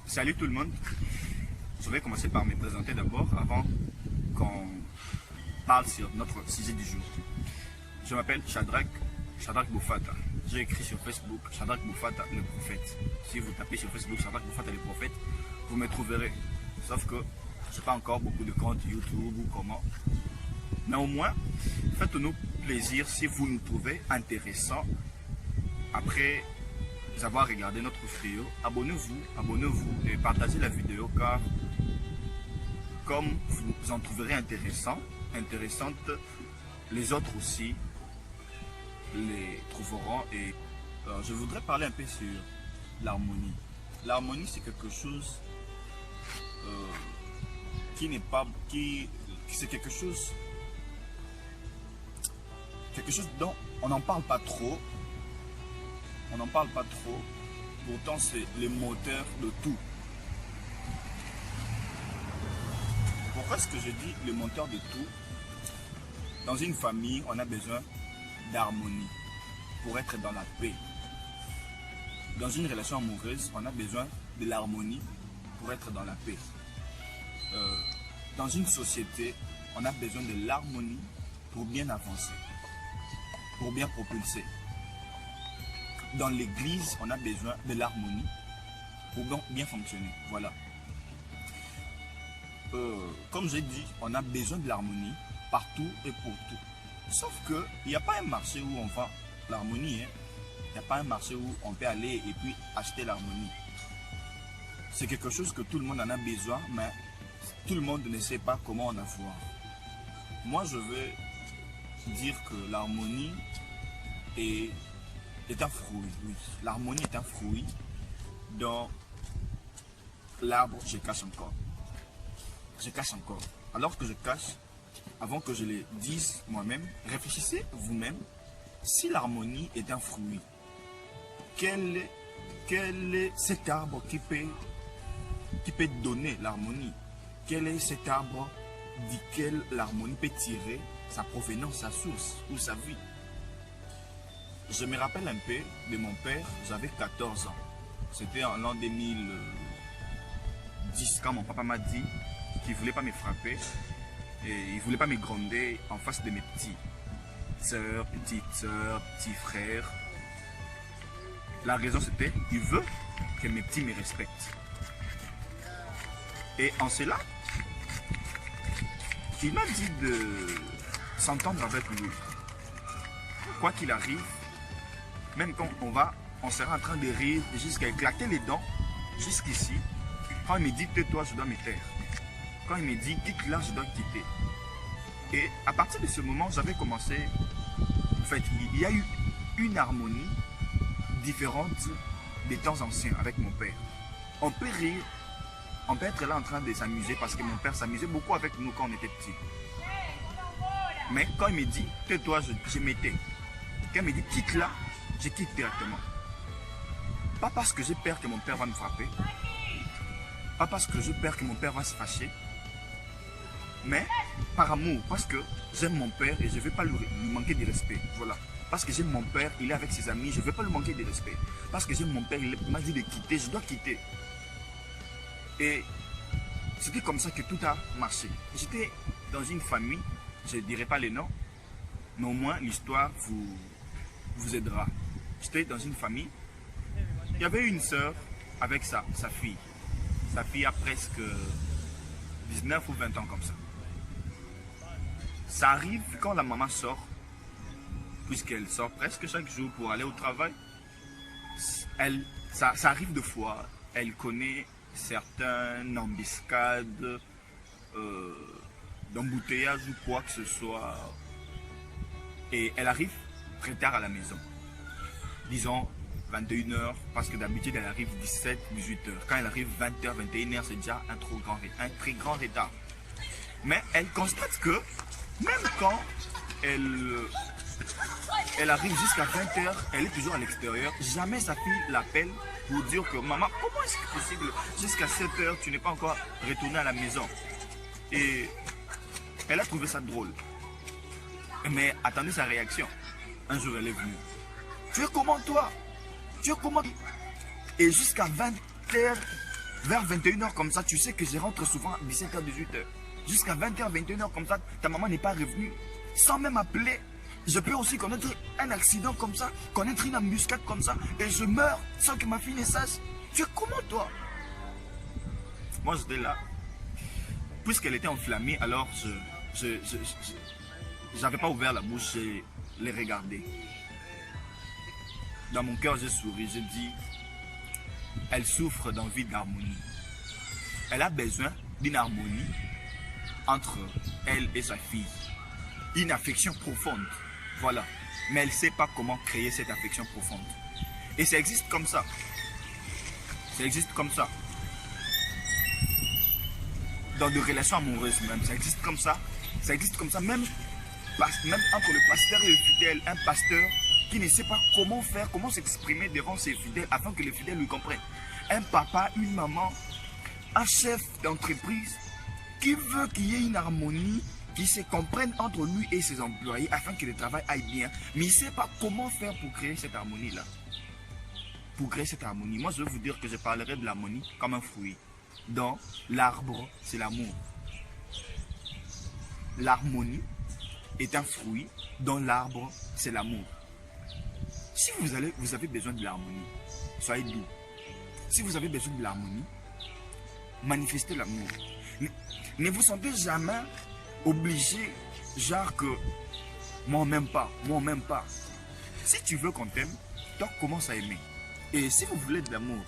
Salut tout le monde. Je vais commencer par me présenter d'abord avant qu'on parle sur notre sujet du jour. Je m'appelle Shadrach Boufata. J'ai écrit sur Facebook Shadrach Boufata le prophète. Si vous tapez sur Facebook Shadrach Boufata le prophète, vous me trouverez. Sauf que je n'ai pas encore beaucoup de comptes YouTube ou comment. Mais au moins, faites-nous plaisir si vous nous trouvez intéressants. Après avoir regardé notre vidéo, abonnez-vous et partagez la vidéo car comme vous en trouverez intéressante, les autres aussi les trouveront. Et je voudrais parler un peu sur l'harmonie. L'harmonie, c'est quelque chose c'est quelque chose dont on n'en parle pas trop. Pourtant c'est le moteur de tout. Pourquoi est-ce que je dis le moteur de tout? Dans une famille, on a besoin d'harmonie pour être dans la paix. Dans une relation amoureuse, on a besoin de l'harmonie pour être dans la paix. Dans une société, on a besoin de l'harmonie pour bien avancer, pour bien propulser. Dans l'église, on a besoin de l'harmonie pour bien fonctionner. Voilà. Comme j'ai dit, on a besoin de l'harmonie partout et pour tout. Sauf qu'il n'y a pas un marché où on vend l'harmonie. Il n'y a pas un marché où on peut aller et puis acheter l'harmonie. C'est quelque chose que tout le monde en a besoin, mais tout le monde ne sait pas comment en avoir. Moi, je veux dire que l'harmonie est un fruit, oui. L'harmonie est un fruit dont l'arbre je cache encore. Je cache encore. Alors que je cache, avant que je le dise moi-même, réfléchissez vous-même. Si l'harmonie est un fruit, quel est cet arbre qui peut donner l'harmonie? Quel est cet arbre duquel l'harmonie peut tirer sa provenance, sa source ou sa vie? Je me rappelle un peu de mon père, j'avais 14 ans. C'était en l'an 2010 quand mon papa m'a dit qu'il ne voulait pas me frapper et il ne voulait pas me gronder en face de mes petites sœurs, petits frères. La raison c'était qu'il veut que mes petits me respectent. Et en cela, il m'a dit de s'entendre avec lui. Quoi qu'il arrive, même quand on sera en train de rire jusqu'à éclater les dents, jusqu'ici, quand il me dit tais-toi, je dois me taire. Quand il me dit quitte là, je dois quitter. Et à partir de ce moment, j'avais commencé, en fait, il y a eu une harmonie différente des temps anciens avec mon père. On peut rire, on peut être là en train de s'amuser parce que mon père s'amusait beaucoup avec nous quand on était petits. Mais quand il me dit tais-toi, je me tais. Quand il me dit quitte là, je quitte directement. Pas parce que j'ai peur que mon père va me frapper. Pas parce que j'ai peur que mon père va se fâcher. Mais par amour, parce que j'aime mon père et je ne vais pas lui manquer de respect. Voilà. Parce que j'aime mon père, il est avec ses amis, je ne vais pas lui manquer de respect. Parce que j'aime mon père, il m'a dit de quitter, je dois quitter. Et c'était comme ça que tout a marché. J'étais dans une famille, je ne dirai pas les noms, mais au moins l'histoire vous aidera. J'étais dans une famille, il y avait une sœur avec sa fille. Sa fille a presque 19 ou 20 ans comme ça. Ça arrive quand la maman sort, puisqu'elle sort presque chaque jour pour aller au travail. Ça arrive de fois, elle connaît certaines embuscades, d'embouteillage ou quoi que ce soit. Et elle arrive très tard à la maison. Disons 21h, parce que d'habitude elle arrive 17, 18h. Quand elle arrive 20h, 21h, c'est déjà un très grand retard. Mais elle constate que même quand elle arrive jusqu'à 20h, elle est toujours à l'extérieur. Jamais sa fille l'appelle pour dire que maman, comment est-ce que c'est possible jusqu'à 7h, tu n'es pas encore retourné à la maison? Et elle a trouvé ça drôle. Mais attendez sa réaction. Un jour, elle est venue. Tu es comment toi? Tu es comment? Et jusqu'à 20h, Vers 21h comme ça, tu sais que je rentre souvent à 17h, 18h. Jusqu'à 20h, 21h comme ça, ta maman n'est pas revenue. Sans même appeler. Je peux aussi connaître un accident comme ça, connaître une embuscade comme ça, et je meurs sans que ma fille ne sache. Tu es comment toi? Moi j'étais là. Puisqu'elle était enflammée, alors je n'avais pas ouvert la bouche, je l'ai regardée. Dans mon cœur, j'ai souri, j'ai dit, elle souffre d'envie d'harmonie. Elle a besoin d'une harmonie entre elle et sa fille. Une affection profonde, voilà. Mais elle ne sait pas comment créer cette affection profonde. Et ça existe comme ça. Ça existe comme ça. Dans des relations amoureuses même, ça existe comme ça. Ça existe comme ça, même entre le pasteur et le fidèle. Un pasteur qui ne sait pas comment faire, comment s'exprimer devant ses fidèles afin que les fidèles lui comprennent. Un papa, une maman, un chef d'entreprise qui veut qu'il y ait une harmonie, qui se comprenne entre lui et ses employés afin que le travail aille bien. Mais il ne sait pas comment faire pour créer cette harmonie-là. Pour créer cette harmonie, moi je veux vous dire que je parlerai de l'harmonie comme un fruit. Dans l'arbre, c'est l'amour. L'harmonie est un fruit, dans l'arbre, c'est l'amour. Si vous avez besoin de l'harmonie, soyez doux. Si vous avez besoin de l'harmonie, manifestez l'amour. Ne vous sentez jamais obligé, genre que moi on m'aime pas, moi on m'aime pas. Si tu veux qu'on t'aime, toi commence à aimer. Et si vous voulez de l'amour,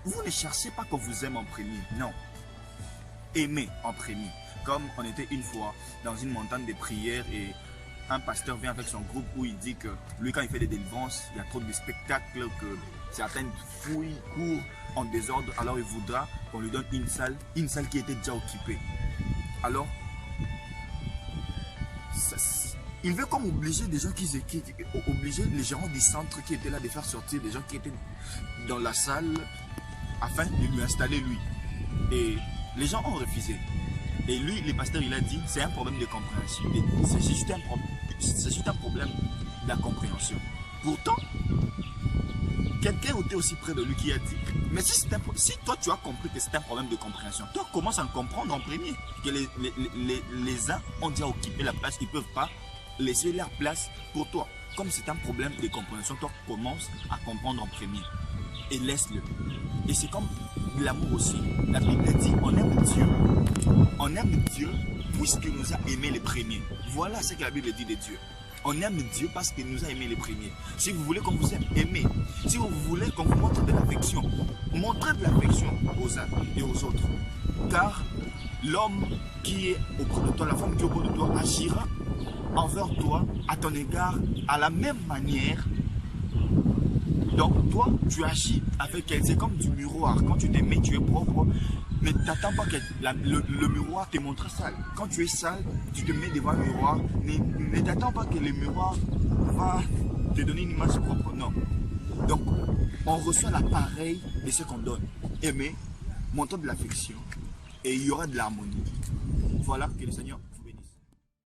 vous ne cherchez pas qu'on vous aime en premier, non. Aimez en premier. Comme on était une fois dans une montagne de prières et un pasteur vient avec son groupe où il dit que lui quand il fait des délivrances, il y a trop de spectacles, que certaines fouilles courent en désordre, alors il voudra qu'on lui donne une salle qui était déjà occupée. Alors, il veut comme obliger des gens obliger les gérants du centre qui étaient là de faire sortir des gens qui étaient dans la salle afin de lui installer lui. Et les gens ont refusé. Et lui, le pasteur, il a dit, c'est un problème de compréhension. C'est juste un problème de la compréhension. Pourtant, quelqu'un était aussi près de lui qui a dit, mais si toi tu as compris que c'est un problème de compréhension, toi commence à comprendre en premier que les uns ont déjà occupé la place, ils ne peuvent pas laisser leur place pour toi. Comme c'est un problème de compréhension, toi commence à comprendre en premier et laisse-le. Et c'est comme l'amour aussi. La Bible dit, on aime Dieu. On aime Dieu puisqu'il nous a aimés les premiers. Voilà ce que la Bible dit de Dieu. On aime Dieu parce qu'il nous a aimés les premiers. Si vous voulez qu'on vous aime, aimez. Si vous voulez qu'on vous montre de l'affection, montrez de l'affection aux uns et aux autres. Car l'homme qui est auprès de toi, la femme qui est auprès de toi, agira envers toi, à ton égard, à la même manière. Donc toi, tu agis avec elle. C'est comme du miroir. Quand tu t'aimes, tu es propre. Mais t'attends pas que le miroir te montre sale. Quand tu es sale, tu te mets devant le miroir. Ne t'attends pas que le miroir va te donner une image propre. Non. Donc, on reçoit l'appareil de ce qu'on donne. Aimer, montrons de l'affection. Et il y aura de l'harmonie. Voilà, que le Seigneur